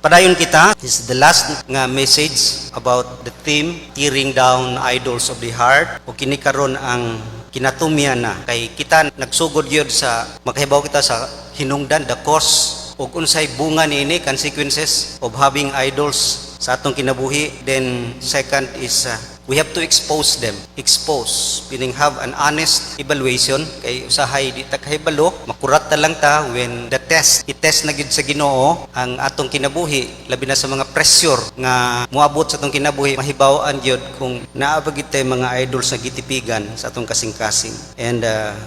Padayon kita, this is the last nga message about the theme, tearing down idols of the heart. O kini karon ang kinatumya na. Kay kita nagsugod yun sa, makahibaw kita sa hinungdan, the cause, o unsay bunga niini, consequences of having idols sa atong kinabuhi. Then second is, we have to expose them. Expose, meaning have an honest evaluation. Kay usahay di ta kahibalo, makurat ta lang ta when the i-test na gyud sa Ginoo ang atong kinabuhi, labi na sa mga pressure nga moabot sa atong kinabuhi, mahibaw-an gyud kung naa ba gyud tay mga idols na gitipigan sa atong kasing-kasing. And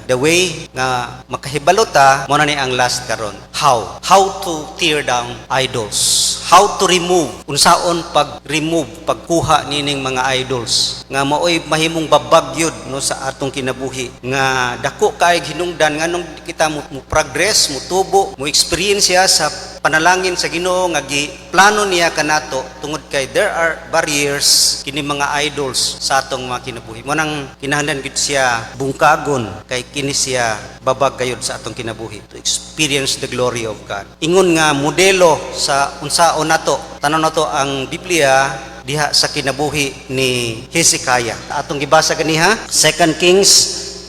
the way nga makahibalo ta, mo na ni ang last karon. How to tear down idols. How to remove, unsaon pag-remove, pagkuha nining mga idols nga maoy mahimong babagyod no sa atong kinabuhi, nga dako kay hinungdan nganong kita mo progress, mo tubo, mo experience siya sa panalangin sa Ginoo nga giplano niya kanato tungod kay there are barriers kini mga idols sa atong mga kinabuhi. Mo nang kinahanglan gid siya bungkagon kay kini siya babag gayud sa atong kinabuhi to experience the glory of God. Ingon nga modelo sa unsaon nato, tanan nato ang Biblia diha sa kinabuhi ni Hezekiah. Atong gibasa kaniha 2 Kings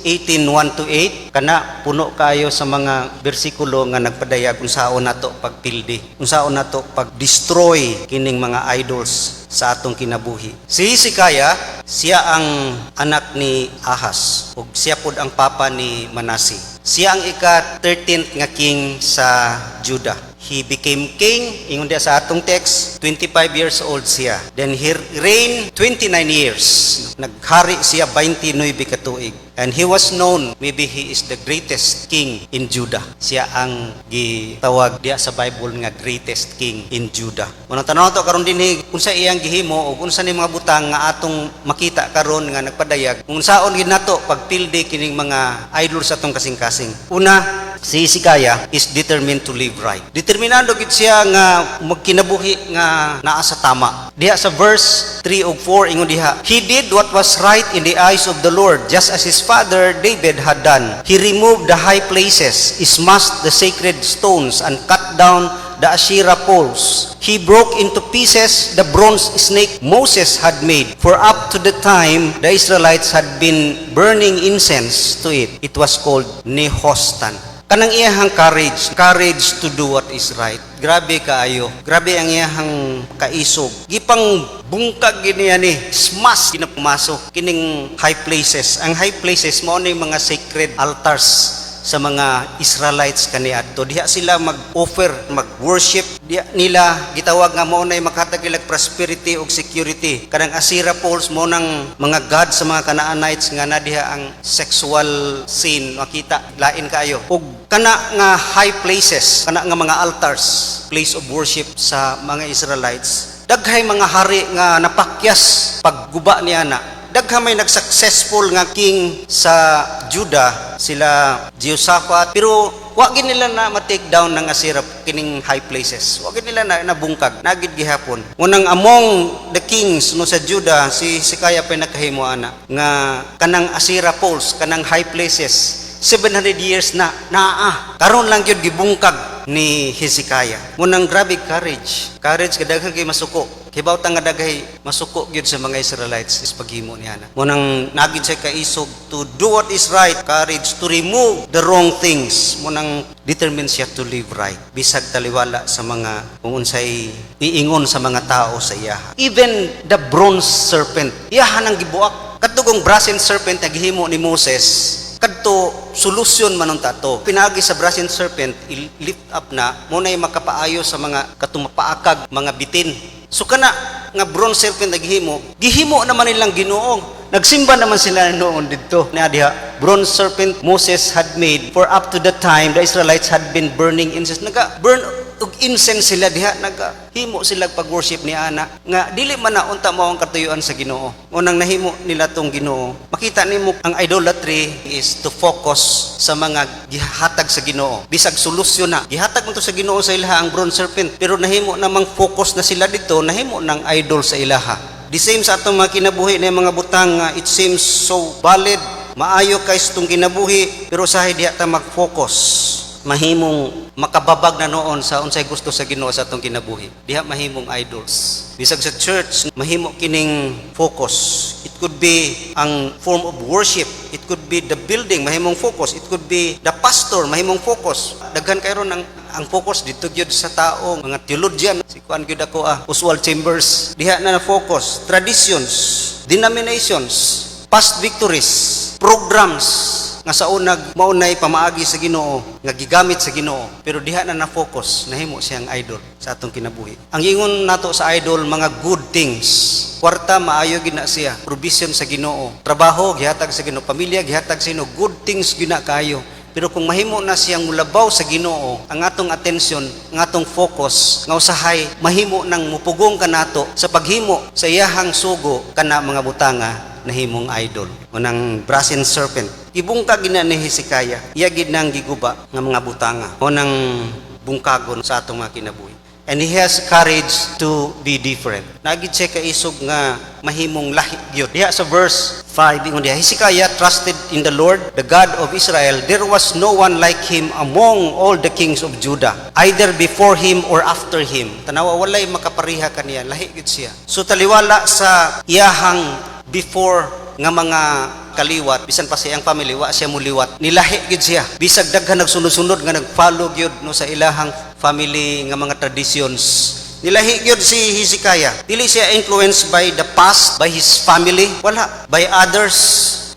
18:1-8, kana puno kayo sa mga bersikulo nga nagpadayag kung saon nato pagpildi, kung saon nato pag-destroy kining mga idols sa atong kinabuhi. Si Hezekiah, siya ang anak ni Ahaz ug siya pud ang papa ni Manasseh. Siya ang ika-13th nga king sa Judah. He became king, ingon dia sa atong text, 25 years old siya. Then he reigned 29 years. Naghari siya 29 katuig. And he was known, maybe he is the greatest king in Judah. Siya ang gitawag diya sa Bible nga greatest king in Judah. Munang tanaw to karon dinhi unsa iyang gihimo o unsa ni mga butang nga atong makita karon nga nagpadayag. Kung saon gid nato pagpildi kining mga idols sa atong kasing-kasing. Una, si Hezekiah is determined to live right. Determinado gid siya nga magkinabuhi nga naa sa tama. Diha sa verse 3 ug 4 ingon diha, he did what was right in the eyes of the Lord, just as his father David had done. He removed the high places, smashed the sacred stones, and cut down the Asherah poles. He broke into pieces the bronze snake Moses had made, for up to the time the Israelites had been burning incense to it. It was called Nehostan. Kanang iyahang courage to do what is right. Grabe kaayo. Grabe ang iyahang kaisog. Gipang bungkag gini ani, smash ginapumasok kining high places. Ang high places mao ni mga sacred altars sa mga Israelites kaniadto. Diha sila mag-offer, mag-worship. Diha nila gitawag nga mao nay makatagilag prosperity ug security. Kanang Asherah poles mo nang mga god sa mga Canaanites nga na diha ang sexual sin makita lain kaayo. Ug kana nga high places, kana nga mga altars, place of worship sa mga Israelites. Daghay mga hari nga napakyas pagguba niya na. Dagha may nag-successful nga king sa Judah, sila Jehoshaphat, pero wa gid nila na ma-take down ng Asherah kining high places. Wa gid nila na nabungkag, nagid gihapon. Unang among the kings no sa Judah, si Hezekiah pa nakahimo ana nga kanang Asherah poles, kanang high places 700 years na naa. Karon lang gyud gibungkag ni Hezekiah. Munang grabe courage kadaghan kay masuko. Hibaw ta nga daghay masuko gyud sa mga Israelites is paghimo niya na. Munang nagid siya kaisog to do what is right, courage to remove the wrong things. Munang determined siya to live right. Bisag taliwala sa mga kung unsay iingon sa mga tao sa iya. Even the bronze serpent, iyahan ang gibuak. Kadtong brazen serpent nga gihimo ni Moses, kadto solusyon manon tato. Pinagi sa brazen serpent, lift up na munay makapaayo sa mga katumapaakag mga bitin. So kana nga bronze serpent gihimo naman nilang Ginoo. Nagsimba naman sila noon dito. Na diha, bronze serpent Moses had made, for up to the time the Israelites had been burning incense. Naga-burn og incense sila diha, naga-himo sila pag-worship ni ana. Nga dili man na unta mao ang katuyuan sa Ginoo. Unang nahimo nila tong Ginoo. Makita nimo ang idolatry is to focus sa mga gihatag sa Ginoo. Bisag solusyon na. Gihatag mo to sa Ginoo sa ilaha ang bronze serpent, pero nahimo namang focus na sila dito, nahimo ng idol sa ilaha. The same sa atong mga kinabuhi na mga butang, it seems so valid, maayo kay itong kinabuhi, pero sahay diha ta mag-focus mahimong makababag na noon sa unsay gusto sa Ginoo sa atong kinabuhi. Diha mahimong idols. Bisag sa church, mahimo kining focus. It could be ang form of worship. It could be the building, mahimong focus. It could be the pastor, mahimong focus. Daghan kayo ron ang focus dito gyud sa taong mga theologian. Si kuan gyud ako Oswald Chambers. Diha na focus. Traditions, denominations, past victories, programs nga sa unag maunay pamaagi sa Ginoo nga gigamit sa Ginoo, pero diha na na-focus nahimo siyang idol sa atong kinabuhi. Ang ingon nato sa idol, mga good things. Kwarta maayo gid na siya, provision sa Ginoo, trabaho gihatag sa Ginoo, pamilya gihatag sa Ginoo, good things gina kayo. Pero kung mahimo na siyang mulabaw sa Ginoo, ang atong atensyon, ang atong focus, nga usahay mahimo nang mupugong kanato sa paghimo sa iyahang sugo kana mga butanga nahimong idol. Unang brazen serpent, gibungkag gina ni Hezekiah, iya gid nang giguba nga mga butanga. Unang bungkagon sa atong mga kinabuhi. And he has courage to be different. Nagid siya kaisog nga mahimong lahi gyud. Diha sa verse 5 ingon diha, Hezekiah trusted in the Lord, the God of Israel. There was no one like him among all the kings of Judah, either before him or after him. Tanawa walay makapariha kaniya, lahi gyud siya. So taliwala sa iyahang before nga mga kaliwat, bisan pa siyang family wa siya muliwat, nilahi gyud siya. Bisag daghan nagsunod-sunod nga nagfollow gyud no sa ilahang family nga mga traditions. Nilahi gyud si Hezekiah. Dili siya influenced by the past, by his family, wala, by others.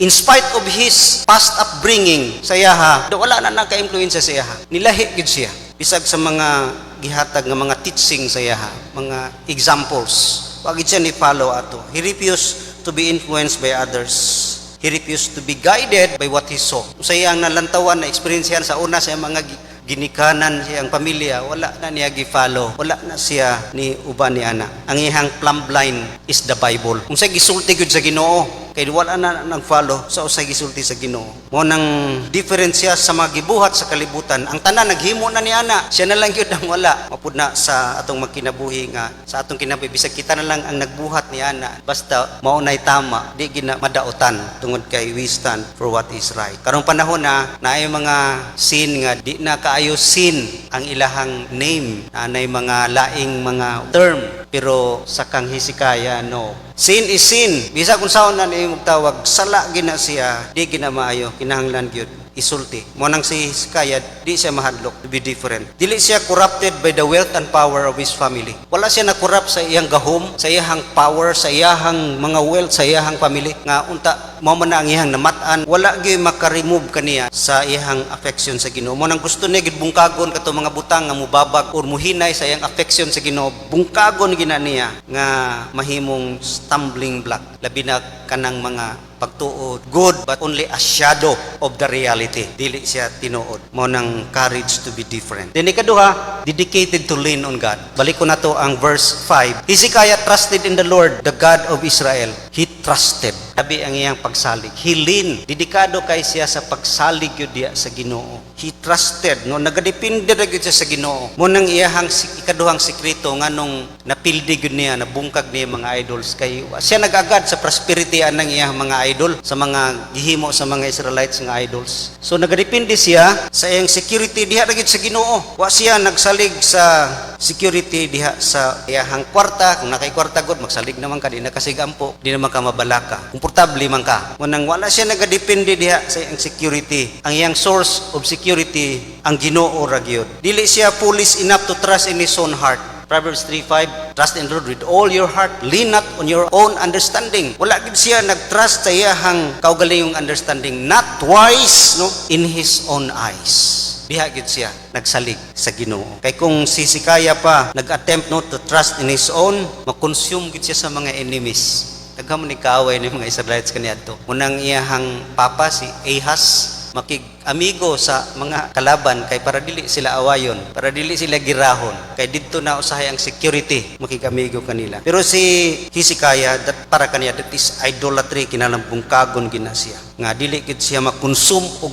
In spite of his past upbringing sa iyaha, wala na naka-influence sa iyaha. Nilahi gyud siya. Bisag sa mga gihatag nga mga teaching sa iyaha, mga examples, wa gyud siya ni follow ato. He refused to be influenced by others. He refused to be guided by what he saw. Sa iyang nalantawan na experience yan sa una sa mga ginikanan siyang pamilya, wala na niya gi-follow. Wala na siya ni uban ni ana. Ang iyang plumb line is the Bible. Kung sa gisulti gud sa Ginoo, kay wala na nag-follow sa usay gisulti sa Ginoo. Mo nang diferensya sa mga gibuhat sa kalibutan. Ang tanan naghimo na ni ana, siya na lang gyud ang wala. Mapud na sa atong magkinabuhi nga sa atong kinabuhi bisag kita na lang ang nagbuhat ni ana. Basta maunay tama, di gina madautan tungod kay we stand for what is right. Karong panahon na naay mga sin nga di na kaayo sin ang ilahang name, anay mga laing mga term, pero sa kang Hezekiah no. Sin is sin. Bisa kung saan na niyo magtawag, sala gina siya, di gina maayo, kinahanglan gyud isulti. Mo nang si Hezekiah, di siya mahadlok to be different. Dili siya corrupted by the wealth and power of his family. Wala siya na-corrupt sa iyang gahom, sa iyang power, sa iyang mga wealth, sa iyang family. Nga unta, mo man na ang iyang namatan, wala gyud maka-remove kaniya sa iyang affection sa Ginoo. Mo nang gusto niya gid bungkagon kato mga butang nga mubabag or muhinay sa iyang affection sa Ginoo, bungkagon gina niya nga mahimong stumbling block. Labi na kanang mga pagtuod, good but only a shadow of the reality. Dili siya tinuod. Mo nang courage to be different. Then ikaduha, dedicated to lean on God. Balik ko na to ang verse 5. Hezekiah trusted in the Lord, the God of Israel. He trusted. Sabi ang iyang pagsalig. He leaned. Dedikado kay siya sa pagsalig yun diya sa Ginoo. He trusted. No, nagadepende na siya sa Ginoo. Mo nang iyahang ikaduhang sikreto nga nung napildi yun niya, nabungkag niya mga idols kay siya nag-agad sa prosperity anang iyang mga idol, sa mga gihimo sa mga Israelites nga idols. So nagadepende siya sa iyang security diha ra gyud sa Ginoo. Wa siya nagsalig sa security diha sa iyahang kwarta. Kung nakay kwarta gud magsalig naman ka, di na kasigampo, di naman ka mabalaka. Komportable man ka. Munang wala siya nagadepende diha sa iyang security. Ang iyang source of security ang Ginoo ra gyud. Dili siya foolish enough to trust in his own heart. Proverbs 3:5, trust in the Lord with all your heart, lean not on your own understanding. Wala gid siya nagtrust sa iyahang kaugalingong understanding, not wise no in his own eyes. Diha gid siya nagsalig sa Ginoo. Kay kung si Hezekiah pa nag-attempt no to trust in his own, makonsume gid siya sa mga enemies. Daghan ni kaaway ni mga Israelites kaniadto. Munang iyahang papa si Ahaz makig-amigo sa mga kalaban kay para dili sila awayon, para dili sila girahon. Kay didto na usahay ang security, makig-amigo kanila. Pero si Hezekiah, para kaniya, that is idolatry, kinalambungkagon gina siya. Nga dili gid siya makonsume o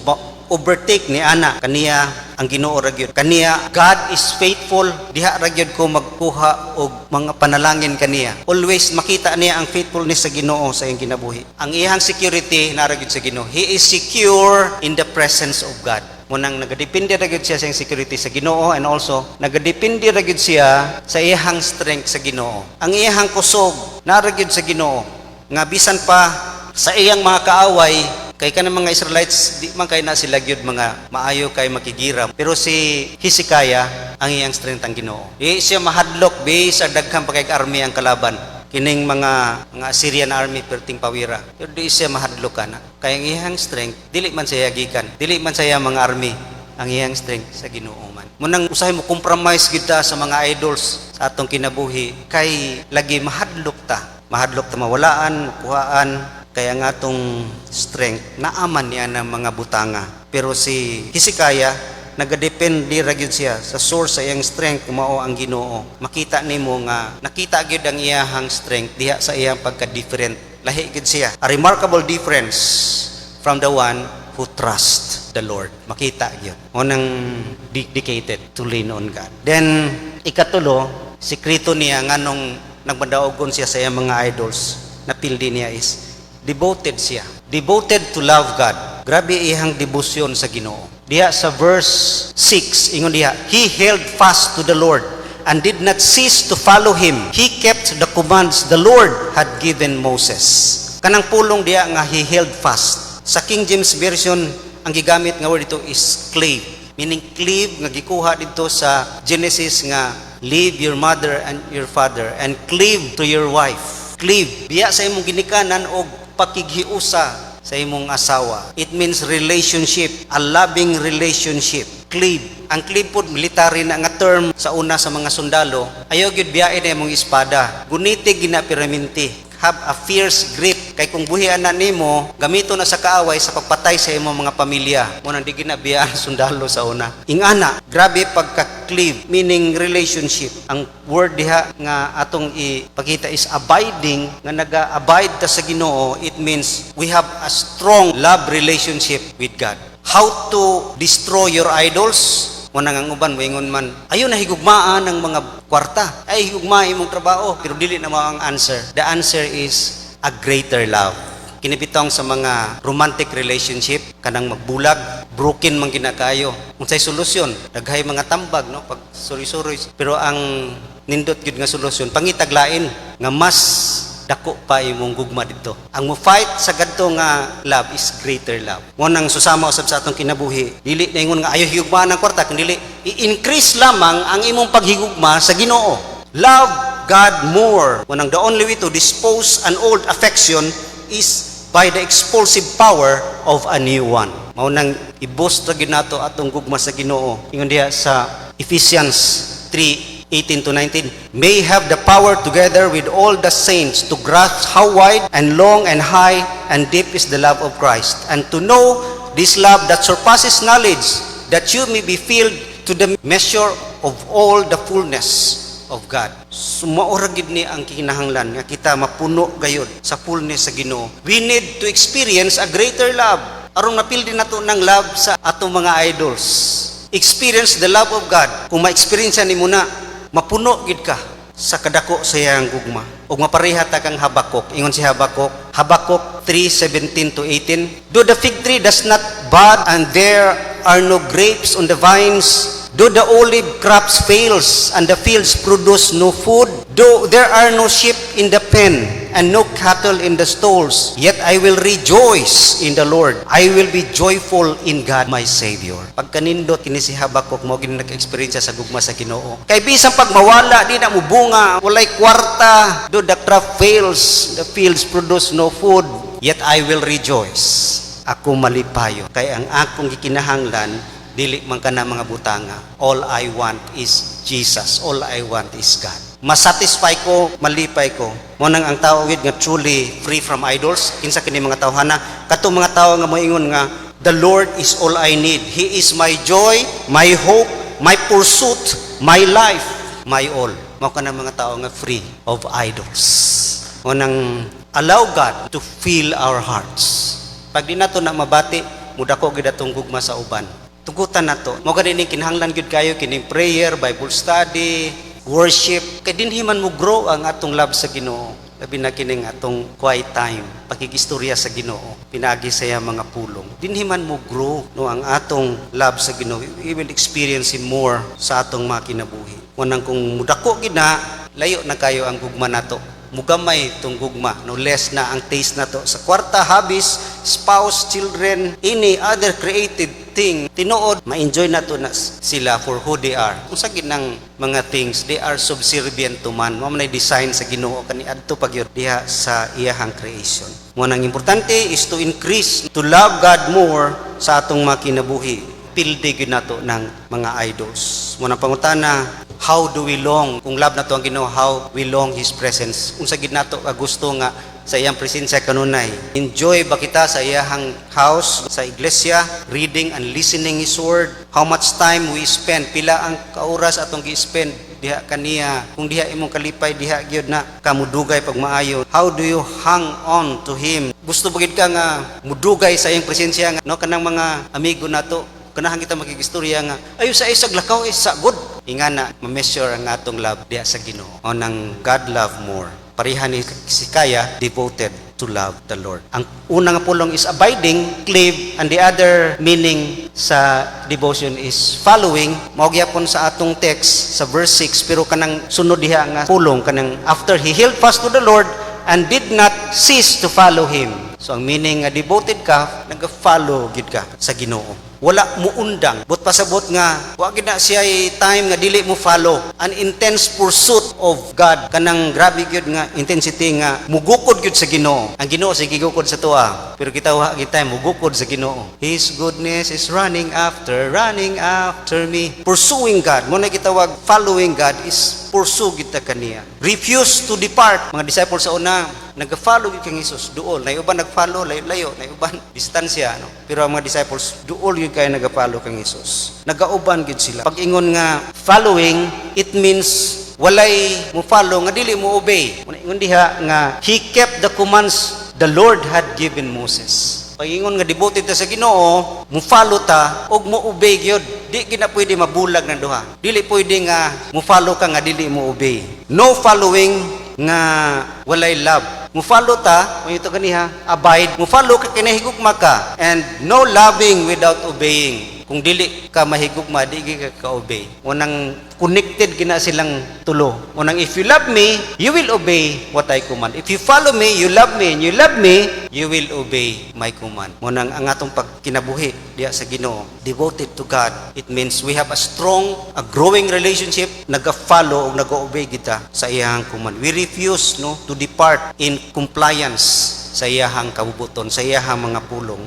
overtake ni ana kaniya ang Ginoo ra gyud. Kaniya God is faithful, diha ra gyud ko magkuha og mga panalangin kaniya. Always makita niya ang faithfulness sa Ginoo sa iyang kinabuhi. Ang iyang security na ra gyud sa Ginoo. He is secure in the presence of God. Munang nagadepende ra gyud siya sa iyang security sa Ginoo, and also nagadepende ra gyud siya sa iyang strength sa Ginoo. Ang iyang kusog nara gyud sa Ginoo nga bisan pa sa iyang mga kaaway kay kanang mga Israelites di man kay na sila gyud mga maayo kay makigiram, pero si Hezekiah ang iyang strength ang Ginoo. Di siya mahadlok base sa daghang pa kay army ang kalaban. Kining mga Assyrian army perting pawira. Pero di siya mahadlok kana. Kay ang iyang strength dili man siya gikan. Dili man siya mga army. Ang iyang strength sa Ginoo man. Munang usahay mo compromise gid ta sa mga idols sa atong kinabuhi kay lagi mahadlok ta. Mahadlok ta mawalaan, kuhaan, kaya nga atong strength naaman niya ng mga butanga. Pero si Hezekiah nagadepende ra gyud siya sa source sa iyang strength mao ang Ginoo. Makita nimo nga nakita gyud ang iyang strength diha sa iyang pagka-different. Lahi gyud siya. A remarkable difference from the one who trust the Lord. Makita gyud. Unang dedicated to lean on God. Then ikatulo, sikreto niya nganong nagbadaogon siya sa iyang mga idols. Napildi niya is devoted siya. Devoted to love God. Grabe iyang debosyon sa Ginoo. Diha sa verse 6, ingon diha, he held fast to the Lord and did not cease to follow him. He kept the commands the Lord had given Moses. Kanang pulong diha nga he held fast. Sa King James Version, ang gigamit nga word dito is cleave. Meaning cleave nga gikuha dito sa Genesis nga leave your mother and your father and cleave to your wife. Cleave. Diha sa imong ginikanan og pakighiusa sa imong asawa. It means relationship, a loving relationship. Cleave. Ang cleave po, military na nga term sa una sa mga sundalo. Ayaw gyud biyain na imong espada. Gunitig ginapiraminti. Have a fierce grip. Kay kung buhian na nimo, gamito na sa kaaway sa pagpatay sa imong mga pamilya. Munang di ginabiyaan sundalo sa una. Ingana, grabe pagka-cleave, meaning relationship. Ang word diha nga atong ipakita is abiding, nga naga-abide ta sa Ginoo. It means we have a strong love relationship with God. How to destroy your idols? Muna nga uban, moingon man, ayaw na higugmaan ng mga kwarta. Ay, higugma imong trabaho. Pero dili na mo ang answer. The answer is a greater love. Kinibitong sa mga romantic relationship, kanang magbulag, broken man ginakayo. Unsay solusyon? Daghay mga tambag, no? Pag suri-suri. Pero ang nindot gyud nga solusyon, pangitaglain nga mas dako pa imong gugma dito. Ang mo fight sa gadto nga love is greater love. Mo nang susama usab sa atong kinabuhi. Dili na ingon nga ayo higugma ng kwarta, kundi i-increase lamang ang imong paghigugma sa Ginoo. Love God more. Mo nang the only way to dispose an old affection is by the expulsive power of a new one. Mao nang i-boost ra gyud nato atong gugma sa Ginoo. Ingon diha sa Ephesians 3:18-19, may have the power together with all the saints to grasp how wide and long and high and deep is the love of Christ, and to know this love that surpasses knowledge, that you may be filled to the measure of all the fullness of God. Sumaora gid ni ang kinahanglan nga kita mapuno gayud sa fullness sa Ginoo. We need to experience a greater love. Aron mapildi nato ng love sa atong mga idols. Experience the love of God. Kung ma-experience nimo na, mapuno gid ka sa kadako sa iyang gugma. Ug mapareha ta kang Habakuk. Ingon si Habakuk, Habakuk 3:17-18, though the fig tree does not bud and there are no grapes on the vines, though the olive crops fails and the fields produce no food, though there are no sheep in the pen and no cattle in the stalls, yet I will rejoice in the Lord. I will be joyful in God my Savior. Pagkanindot kini si Habakuk mo gid nag-experience sa gugma sa Ginoo. Kay bisan pag mawala di na mo bunga, walay kwarta, though the crop fails, the fields produce no food, yet I will rejoice. Ako malipayo kay ang akong gikinahanglan dili man kana mga butanga. All I want is Jesus. All I want is God. Masatisfy ko, malipay ko. Mo nang ang tao gid nga truly free from idols. Kinsa kini mga tawhana? Kato mga tao nga moingon nga the Lord is all I need. He is my joy, my hope, my pursuit, my life, my all. Mao kana mga tao nga free of idols. Mo nang allow God to fill our hearts. Pag di nato na mabati, mudako gid atong gugma sa uban. Tugutan nato. Mo gani kinahanglan gyud kayo kining prayer, Bible study, worship. Kay dinhi man mo grow ang atong love sa Ginoo. labi na kining atong quiet time, pakikistorya sa Ginoo, pinagi saya mga pulong. Dinhiman mo grow no ang atong love sa Ginoo. We will experience Him more sa atong mga kinabuhi. Ngunang kung mudako gina, layo na kayo ang gugma nato. Mugamay tong gugma, no less na ang taste nato sa kwarta, hobbies, spouse, children, any other created thing. Tinuod, ma-enjoy nato na sila for who they are. Kung sa ginang mga things, they are subservient to man. Mo man design sa Ginoo kani adto pagyud diha sa iyahang creation. Mo nang importante is to increase to love God more sa atong mga kinabuhi. Pilde gyud nato ng mga idols. Mo nang pangutana, how do we long? Kung love na to ang Ginoo, how we long His presence. Kung sa gid nato gusto nga sa iyang presensya kanunay. Enjoy ba kita sa iyang house, sa iglesia, reading and listening His word? How much time we spend? Pila ang kauras atong gi-spend diha kaniya? Kung diha imong kalipay, diha gyud na kamudugay pag maayo. How do you hang on to Him? Gusto ba gid ka nga mudugay sa iyang presensya nga no kanang mga amigo nato? Kanahan kita makikistorya nga ayo sa isag lakaw sa good inga na ma-measure ang atong love diha sa Ginoo o nang God love more. Pareha ni si Kaya devoted to love the Lord. Ang unang pulong is abiding, cleave, and the other meaning sa devotion is following. Mao gyapon sa atong text sa verse 6 pero kanang sunod diha nga pulong kanang after he held fast to the Lord and did not cease to follow Him. So ang meaning nga devoted ka, nag-follow gid ka sa Ginoo. Wala mo undang. But pasabot nga, wa gid na siya time nga dili mo follow. An intense pursuit of God. Kanang grabe gyud nga intensity nga mugukod gyud sa Ginoo. Ang Ginoo sige gukod sa tuwa. Pero kita wa gid time mugukod sa Ginoo. His goodness is running after me. Pursuing God. Mo na gitawag following God is pursue kita kaniya. Refuse to depart. Mga disciples sa una, nag-follow kang Jesus duol. Na uban nag-follow layo-layo, na uban distansya no. Pero ang mga disciples duol gyud kay nag-follow kang Jesus. Nagauban gyud sila. Pag ingon nga following, it means walay mo follow nga dili mo obey. Ingon diha nga he kept the commands the Lord had given Moses. Pag-ingon nga devoted ta sa Ginoo, mo follow ta og mo obey gyud. Di gina pwede mabulag ng duha. Dili pwede nga mo follow ka nga dili mo obey. No following nga walay love. Mo follow ta, mo ito kaniha, abide. Mo follow ka kinahigugma ka and no loving without obeying. Kung dili ka mahigugma, di ka obey. Unang connected gina silang tulo. Unang if you love me, you will obey what I command. If you follow me, you love me, and you love me, you will obey my command. Unang ang atong pagkinabuhi diya sa Ginoo, devoted to God. It means we have a strong, a growing relationship, naga-follow o naga-obey kita sa iyang command. We refuse no to depart in compliance sa iyang kabubuton, sa iyang mga pulong.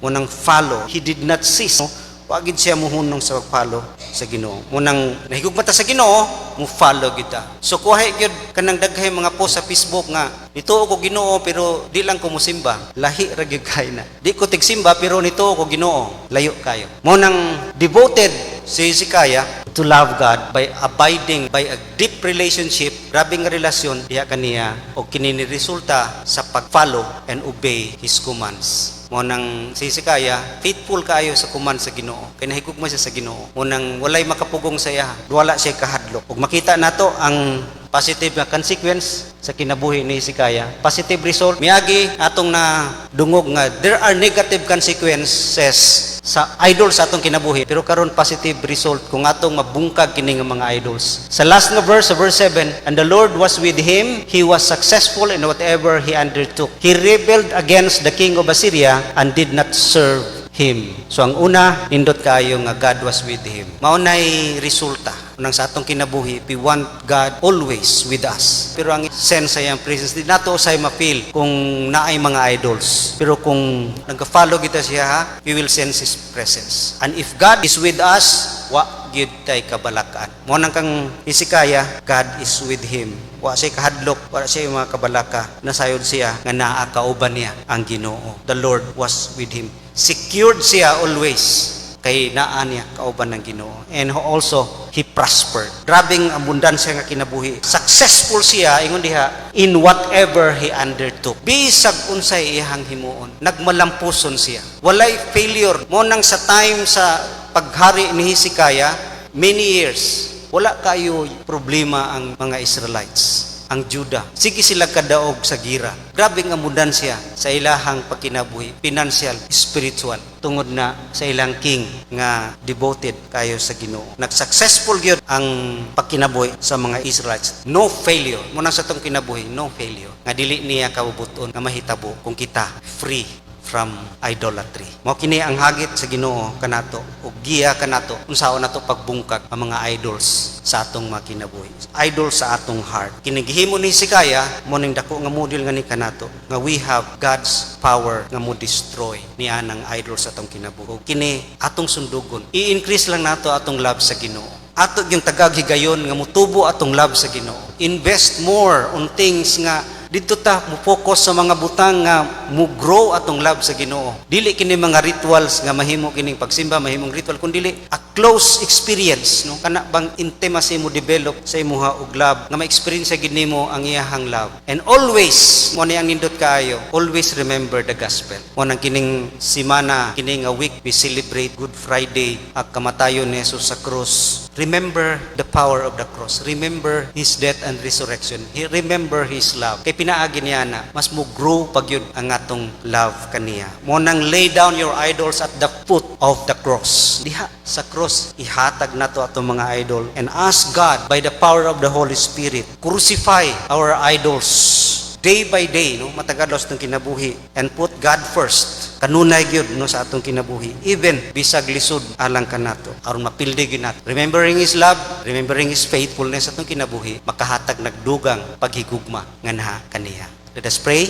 Unang follow, he did not cease. No? Wagid siya muhunong sa pagfollow sa Ginoo. Munang nahigugmata sa Ginoo, mo follow kita. So kuhay gyud kanang daghay mga post sa Facebook nga nituo ko Ginoo pero di lang ko mosimba. Lahi ra gyud kay na. Di ko tigsimba pero nituo ko Ginoo. Layo kayo. Munang devoted si Hezekiah to love God by abiding by a deep relationship, grabe nga relasyon diha kaniya o kinini resulta sa pag-follow and obey His commands. Mo nang si Hezekiah, faithful kaayo sa command sa Ginoo. Kay nahigugma siya sa Ginoo. Mo nang walay makapugong sa iya, wala siya kahadlok. Ug makita nato ang positive na consequence sa kinabuhi ni Hezekiah. Positive result. Miagi atong na dungog nga there are negative consequences sa idols sa atong kinabuhi. Pero karon positive result kung atong mabungkag kini nga mga idols. Sa last nga verse, sa verse 7, and the Lord was with him, he was successful in whatever he undertook. He rebelled against the king of Assyria and did not serve him. So ang una, nindot kayo nga God was with him. Maunay resulta. Unang sa atong kinabuhi, we want God always with us. Pero ang sense sa iyang presence, di nato usay ma-feel kung naay mga idols. Pero kung nag-follow kita siya, ha, we will sense His presence. And if God is with us, wa gyud tay kabalakan. Mo nang kang Hezekiah, God is with him. Wa siya kahadlok, wa siya mga kabalaka. Nasayod siya nga naa kauban niya ang Ginoo. The Lord was with him. Secured siya always. Kay naa niya kauban ng Ginoo. And also he prospered. Grabing abundansya nga kinabuhi. Successful siya ingon diha in whatever he undertook. Bisag unsay iyang himuon, nagmalampuson siya. Walay failure. Mo nang sa time sa paghari ni Hezekiah, many years wala kayo problema ang mga Israelites. ang Juda. Sige sila kadaog sa gira. Grabe nga mudansya sa ilahang pagkinabuhi, financial, spiritual, tungod na sa ilang king nga devoted kayo sa Ginoo. Nag-successful gyud ang pagkinabuhi sa mga Israelites. No failure. Muna sa tong kinabuhi, no failure. Nga dili niya kabubuton nga mahitabo kung kita free from idolatry. Mao kini ang hagit sa Ginoo kanato ug giya kanato unsaon nato pagbungkag ang mga idols sa atong mga kinabuhi. Idol sa atong heart. Kini gihimo ni Hezekiah mo ning dako nga model nga ni kanato nga we have God's power nga mo destroy niya ng idols sa atong kinabuhi. Ug kini atong sundugon. I-increase lang nato atong love sa Ginoo. Ato yung tagaghigayon nga mutubo atong love sa Ginoo. Invest more on things nga dito ta mo focus sa mga butang nga mo grow atong love sa Ginoo. Dili kini mga rituals nga mahimo kining pagsimba, mahimong ritual kun dili a close experience, no? Kana bang intimacy mo develop sa imuha og love nga ma-experience gid nimo ang iyahang love. And always mo ni ang nindot kaayo, always remember the gospel. Mo nang kining semana, kining week we celebrate Good Friday, ang kamatayon ni Jesus sa krus. Remember the power of the cross. Remember His death and resurrection. Remember His love. Kay pinaagi niya na, mas mo grow pag yun ang atong love kaniya. Mo nang lay down your idols at the foot of the cross. Diha, sa cross, ihatag na to atong mga idol and ask God by the power of the Holy Spirit, crucify our idols day by day, no, matagalos ng kinabuhi, and put God first. Kanunay gyud no sa atong kinabuhi, even bisag lisod alang kanato aron mapildi gyud nato. Remembering His love, remembering His faithfulness sa atong kinabuhi, makahatag nagdugang paghigugma nga naha kaniya. Let us pray.